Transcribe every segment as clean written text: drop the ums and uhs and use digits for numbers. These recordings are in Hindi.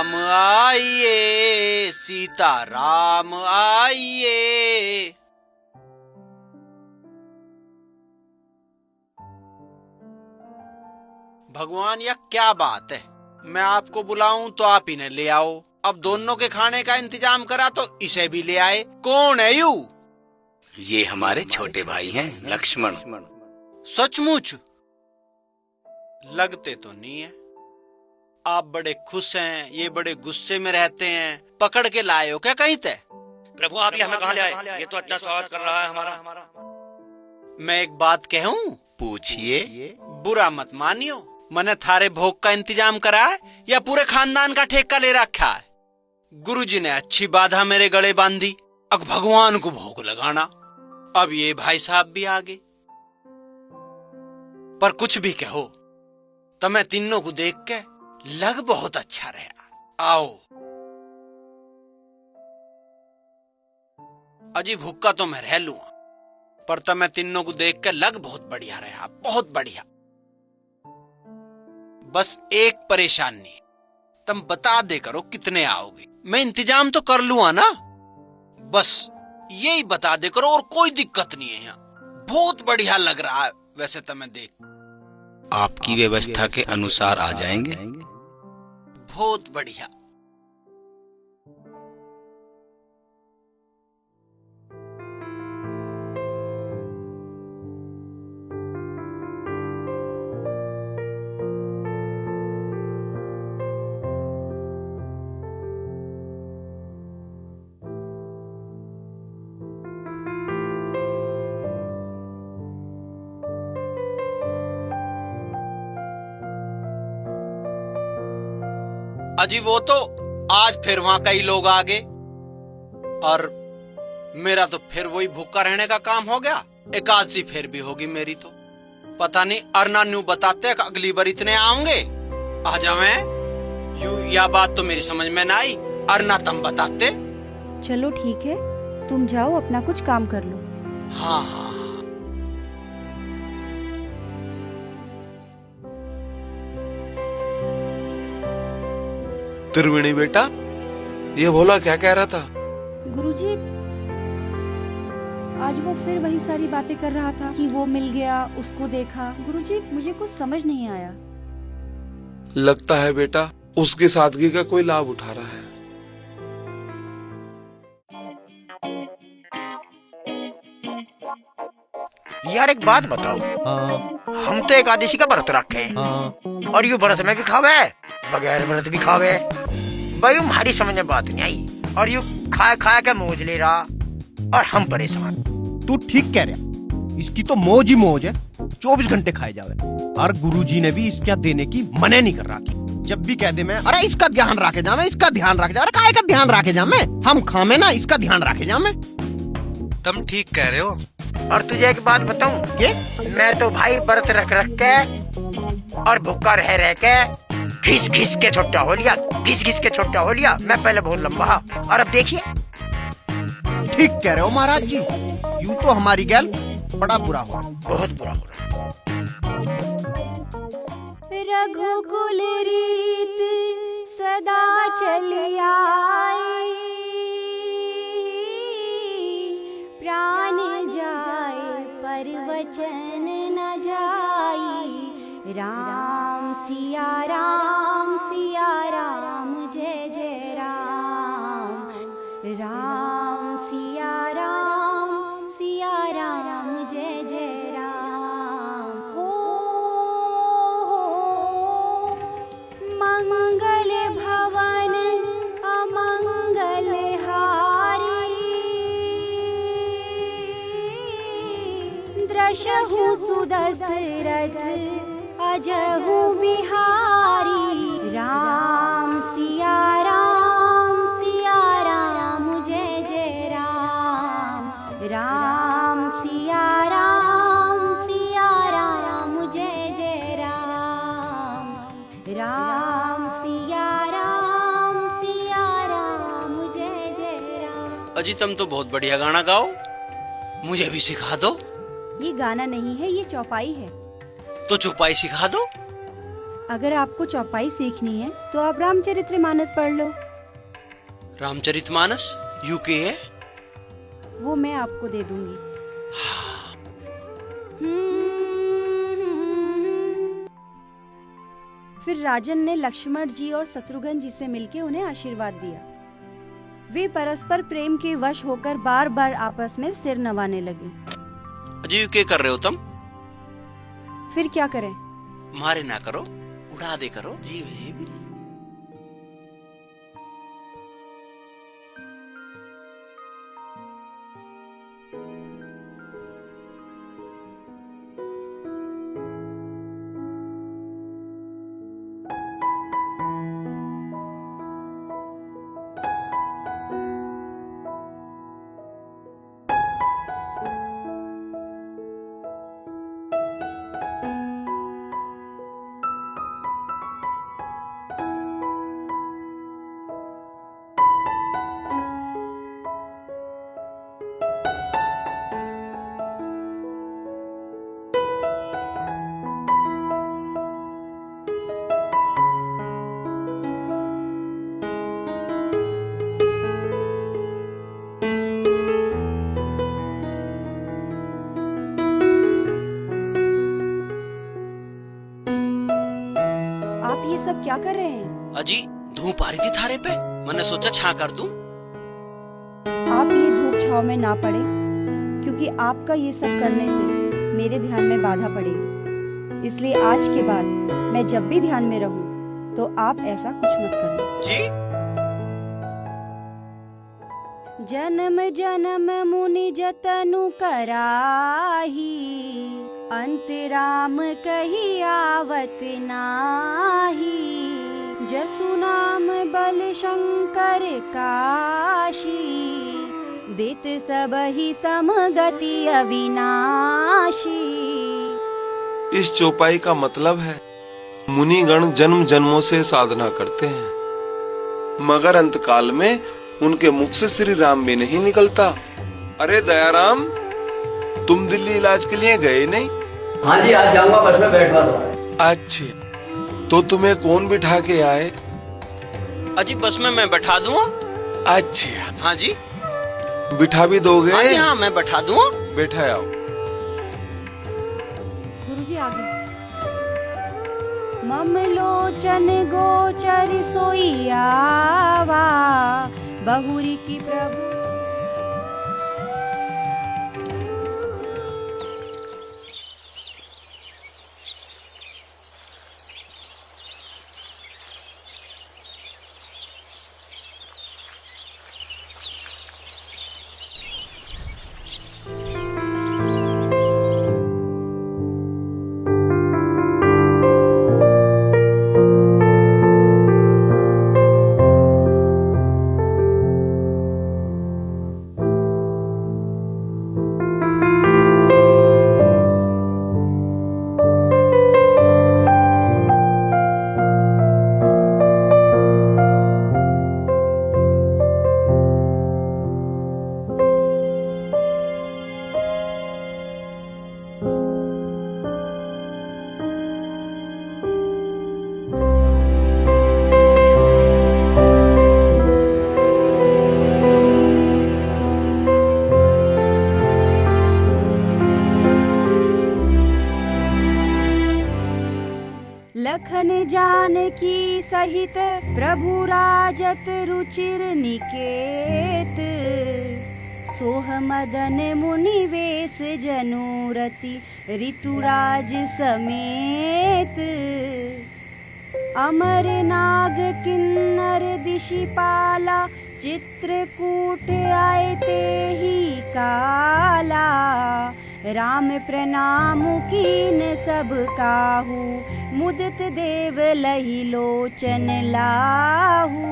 राम आइए, सीता राम आइए। भगवान, यह क्या बात है? मैं आपको बुलाऊं तो आप इन्हें ले आओ। अब दोनों के खाने का इंतजाम करा तो इसे भी ले आए। कौन है यू? ये हमारे छोटे भाई हैं, लक्ष्मण। सचमुच? लगते तो नहीं है। आप बड़े खुश हैं, ये बड़े गुस्से में रहते हैं। पकड़ के लाए हो क्या कहीं ते? प्रभु, आप ये हमें कहाँ ले आए? ये तो अच्छा स्वागत कर रहा है हमारा। मैं एक बात कहूं? पूछिए। बुरा मत मानियो, मैंने थारे भोग का इंतजाम करा है या पूरे खानदान का ठेका ले रखा है? गुरुजी ने अच्छी बाधा मेरे गले बांधी, अब भगवान को भोग लगाना। अब ये भाई साहब भी आ गए। पर कुछ भी कहो, तुम्हें तीनों को देख के लग बहुत अच्छा रहा। आओ। अजी भूखा तो मैं रह लूंगा, पर तुम्हें तीनों को देख के लग बहुत बढ़िया रहा, बहुत बढ़िया। बस एक परेशानी, तुम बता दे करो कितने आओगे, मैं इंतजाम तो कर लूंगा ना। बस यही बता दे करो और कोई दिक्कत नहीं है। यहाँ बहुत बढ़िया लग रहा है वैसे तुम्हें देख। आपकी व्यवस्था के अनुसार आ जाएंगे। बहुत बढ़िया। अजी वो तो आज फिर वहां कई लोग आ गए और मेरा तो फिर वही भूखा रहने का काम हो गया। एकादशी फिर भी होगी मेरी तो। पता नहीं अरना न्यू बताते कि अगली बार इतने आऊंगे। आ जावे यू, या बात तो मेरी समझ में ना आई। अरना तुम बताते। चलो ठीक है, तुम जाओ अपना कुछ काम कर लो। हाँ हाँ। त्रिवेणी बेटा, ये भोला क्या कह रहा था? गुरुजी, आज वो फिर वही सारी बातें कर रहा था कि वो मिल गया, उसको देखा। गुरुजी, मुझे कुछ समझ नहीं आया। लगता है बेटा उसकी सादगी का कोई लाभ उठा रहा है। यार एक बात बताओ। हाँ। हम तो एकादशी का व्रत रखे हैं। हाँ। और यू व्रत में भी खावे, बगैर व्रत भी खावे। भाई हमारी समझ में बात नहीं आई। और यू खा खा के मौज ले रहा और हम परेशान। तू ठीक कह रहा, इसकी तो मौज ही मौज है, 24 घंटे खाए जावे। और गुरुजी ने भी इसका देने की मना नहीं कर रहा कि जब भी कह दे मैं, अरे इसका ध्यान रखे जामे, इसका ध्यान रखे जामे। अरे काहे का ध्यान रखे जामे? हम खामे ना, इसका ध्यान रखे जामे। तुम ठीक कह रहे हो। और तुझे एक बात बताऊं, मैं तो भाई व्रत रख रख के और भूखा रह के घिस घिस के छोटा हो लिया, घिस घिस के छोटा हो लिया। मैं पहले बहुत लंबा और अब देखिए। ठीक कह रहे हो महाराज जी, यूं तो हमारी गैल बड़ा बुरा हो रहा, बहुत बुरा हो रहा। रघुकुल रीत सदा चली आई, प्राण जाए पर वचन न जाई। राम सिया राम, जय जय राम। राम सिया राम, जय जय राम। हो मंगल भवन अमंगल हारी, दृशहु सुदशरथ अजहु बिहारी। राम सिया राम, जय जय राम। राम सिया राम, जय जय राम। राम सिया राम, जय जय राम। अजी तुम तो बहुत बढ़िया गाना गाओ, मुझे भी सिखा दो। ये गाना नहीं है, ये चौपाई है। तो चौपाई सिखा दो। अगर आपको चौपाई सीखनी है तो आप रामचरितमानस पढ़ लो। रामचरितमानस यूके है? वो मैं आपको दे दूंगी। फिर राजन ने लक्ष्मण जी और शत्रुघ्न जी से मिलकर उन्हें आशीर्वाद दिया। वे परस्पर प्रेम के वश होकर बार बार आपस में सिर नवाने लगे। अजी क्या कर रहे हो तुम? फिर क्या करें? मारे ना करो, उड़ा दे करो, जीव है भी। आप ये सब क्या कर रहे हैं? अजी धूप आ रही थी थारे पे, मैंने सोचा छा कर दूं। आप ये धूप छाव में ना पड़े, क्योंकि आपका ये सब करने से मेरे ध्यान में बाधा पड़ेगी। इसलिए आज के बाद मैं जब भी ध्यान में रहूं तो आप ऐसा कुछ मत करना। जी जन्म जन्म मुनि जतनु कराही, अंतराम कही आवत नाही। जसु नाम बल शंकर काशी, देत सब ही समगति अविनाशी। इस चौपाई का मतलब है मुनिगण जन्म जन्मों से साधना करते हैं, मगर अंतकाल में उनके मुख से श्री राम भी नहीं निकलता। अरे दयाराम, तुम दिल्ली इलाज के लिए गए नहीं? हाँ जी, आज जाऊंगा, बस में बैठवा दो। अच्छा, तो तुम्हें कौन बिठा के आए? अजी बस में मैं बैठा दूं। अच्छा, हाँ जी, बिठा भी दोगे? हाँ जी, हाँ मैं बैठा दूं। बैठा आओ। गुरुजी आगे। मम लोचन गोचर सोई आवा, बहुरी की प्रभु। लखन जानकी सहित प्रभु राजत रुचिर निकेत, सोह मदन मुनि वेश जनूरति ऋतुराज समेत। अमर नाग किन्नर दिशिपाला, चित्रकूट आए ते ही काला। राम प्रणाम कीन सब काहू, मुदित देव लही लोचन लाहू।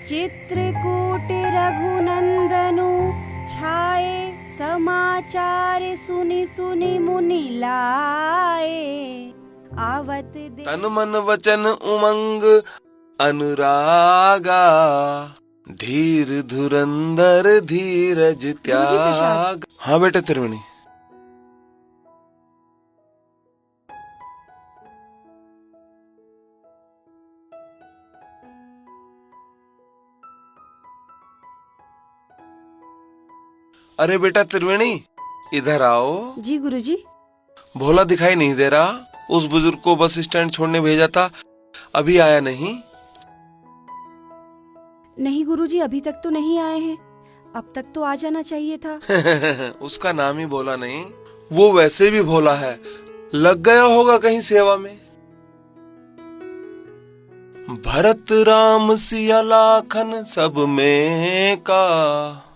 चित्रकूट रघुनंदनु, छाए समाचार सुनि सुनि मुनि लाए। आवत तन मन वचन उमंग अनुरागा, धीर धुरंधर धीरज त्याग। हाँ बेटा त्रिवेणी। अरे बेटा त्रिवेणी, इधर आओ। जी गुरुजी। भोला दिखाई नहीं दे रहा। उस बुजुर्ग को बस स्टैंड छोड़ने भेजा था, अभी आया नहीं। नहीं गुरुजी, अभी तक तो नहीं आए हैं। अब तक तो आ जाना चाहिए था। उसका नाम ही भोला नहीं, वो वैसे भी भोला है। लग गया होगा कहीं सेवा में। भरत राम सिया लाखन सब में का।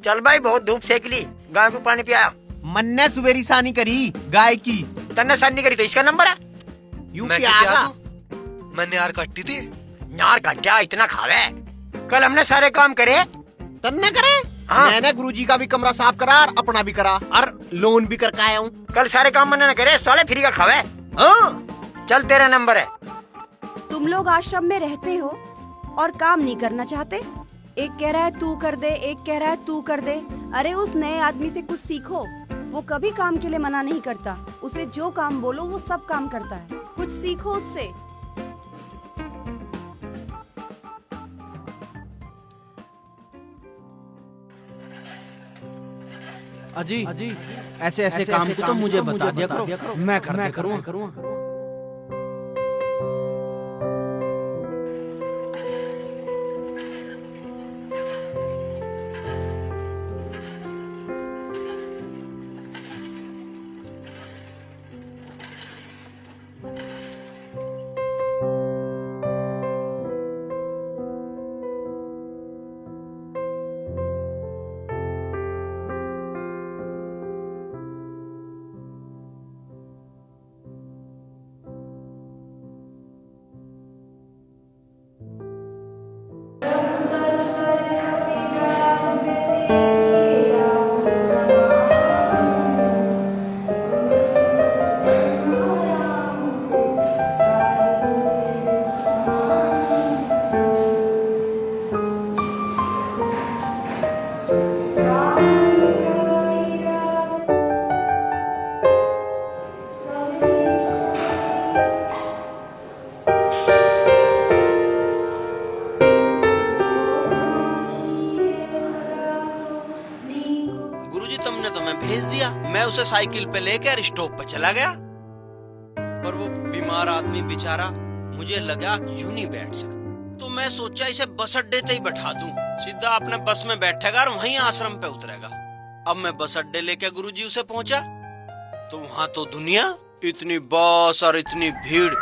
चल भाई, बहुत धूप सेक ली, गाय को पानी पिया। मन ने सुबेरी सानी करी गाय की। तन्ने सानी करी तो इसका नंबर है। यूं मैं क्या क्या आगा? मैंने यार कट्टी थी। यार घंटा इतना खावे। कल हमने सारे काम करे। तन्ने करे। हाँ। मैंने गुरुजी का भी कमरा साफ करा और अपना भी करा और लोन भी करके आया हूँ। कल सारे काम मैंने न करे, साले फ्री का खावे। हाँ। चल तेरा नंबर है। तुम लोग आश्रम में रहते हो और काम नहीं करना चाहते। एक कह रहा है तू कर दे, एक कह रहा है तू कर दे। अरे उस नए आदमी से कुछ सीखो। वो कभी काम के लिए मना नहीं करता। उसे जो काम बोलो वो सब काम करता है। कुछ सीखो उससे। अजी ऐसे ऐसे काम को तो मुझे बता दिया करो, मैं कर करूँगा। मैं उसे साइकिल पे लेकर स्टॉप पे चला गया, पर वो बीमार आदमी बेचारा मुझे लगा यूं नहीं बैठ सकता, तो मैं सोचा इसे बस अड्डे पे ही बैठा दूं। सीधा अपने बस में बैठेगा और वहीं आश्रम पे उतरेगा। अब मैं बस अड्डे लेके गुरुजी उसे पहुंचा तो वहां तो दुनिया, इतनी बस और इतनी भीड़।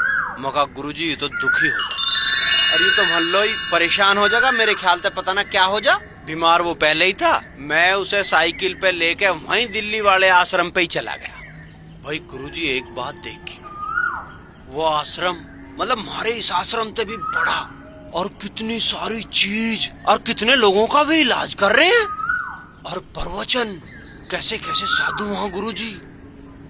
मगा गुरुजी ये तो दुखी हो गया और ये तो मोहल्ला ही परेशान हो जाएगा। मेरे ख्याल से पता ना क्या हो जा। बीमार वो पहले ही था। मैं उसे साइकिल पे लेके वहीं दिल्ली वाले आश्रम पे ही चला गया। भाई गुरुजी एक बात देखी, वो आश्रम मतलब हमारे इस आश्रम से भी बड़ा, और कितनी सारी चीज और कितने लोगों का भी इलाज कर रहे हैं, और प्रवचन कैसे कैसे साधु वहाँ गुरुजी,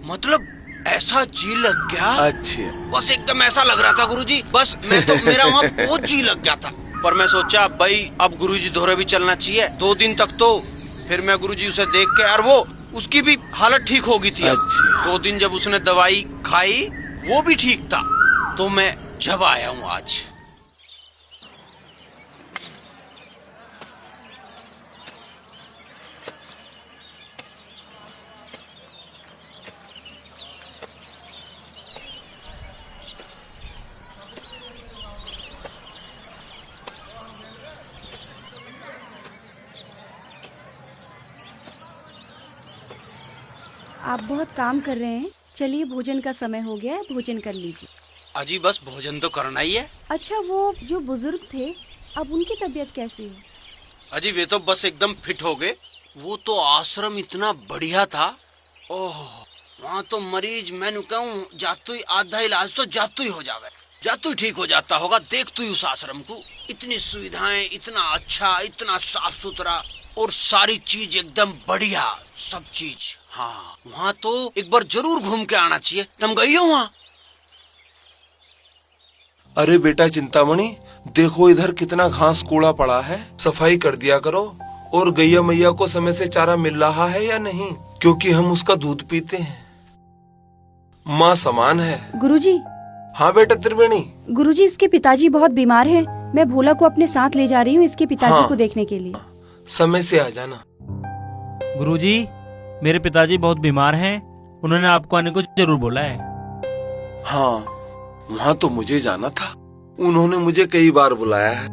मतलब ऐसा जी लग गया। अच्छा, बस एकदम ऐसा लग रहा था गुरुजी, बस मैं तो मेरा वहाँ बहुत जी लग गया था। पर मैं सोचा भाई अब गुरुजी दोहरे भी चलना चाहिए 2 दिन तक, तो फिर मैं गुरुजी उसे देख के, और वो उसकी भी हालत ठीक हो गई थी। अच्छा। 2 दिन जब उसने दवाई खाई वो भी ठीक था, तो मैं जब आया हूँ आज। आप बहुत काम कर रहे हैं, चलिए भोजन का समय हो गया है, भोजन कर लीजिए। अजी बस भोजन तो करना ही है। अच्छा, वो जो बुजुर्ग थे अब उनकी तबीयत कैसी है? अजी वे तो बस एकदम फिट हो गए। वो तो आश्रम इतना बढ़िया था। ओह, वहाँ तो मरीज मैं कहूँ जातु ही आधा इलाज तो जातु ही हो जावे, जातु ही ठीक हो जाता होगा। देख तू उस आश्रम को, इतनी सुविधाएं, इतना अच्छा, इतना साफ सुथरा, और सारी चीज एकदम बढ़िया, सब चीज। हाँ, वहाँ तो एक बार जरूर घूम के आना चाहिए। तुम गई हो वहाँ? अरे बेटा चिंतामणि, देखो इधर कितना घास कूड़ा पड़ा है, सफाई कर दिया करो। और गैया मैया को समय से चारा मिल रहा है या नहीं, क्योंकि हम उसका दूध पीते हैं। माँ समान है। गुरुजी। हाँ बेटा त्रिवेणी। गुरुजी, इसके पिताजी बहुत बीमार हैं। मैं भोला को अपने साथ ले जा रही हूँ इसके पिताजी हाँ। को देखने के लिए। समय से आ जाना। गुरुजी, मेरे पिताजी बहुत बीमार हैं। उन्होंने आपको आने को जरूर बोला है। हाँ, वहाँ तो मुझे जाना था। उन्होंने मुझे कई बार बुलाया है,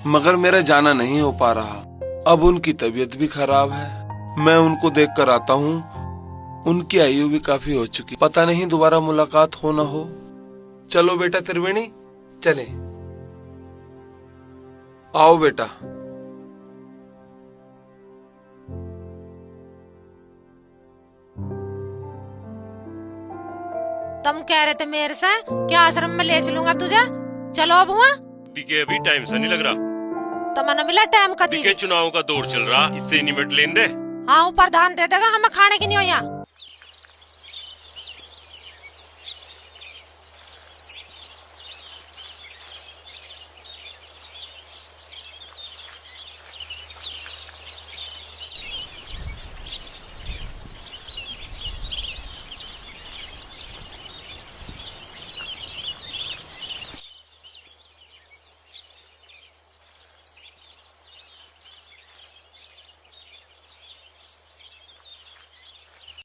मगर मेरा जाना नहीं हो पा रहा। अब उनकी तबीयत भी खराब है। मैं उनको देख कर आता हूँ। उनकी आयु भी काफी हो चुकी, पता नहीं दोबारा मुलाकात हो ना हो। चलो बेटा त्रिवेणी, चले। आओ बेटा। तुम कह रहे थे मेरे से कि आश्रम में ले चलूंगा तुझे। चलो अब हुआ दिखे अभी टाइम से नहीं लग रहा। तुम्हें मिला टाइम का दिखे चुनाव का दौर चल रहा, इससे निपट लें दे। हाँ, ऊपर ध्यान दे देगा, हमें खाने की नहीं हो यहाँ।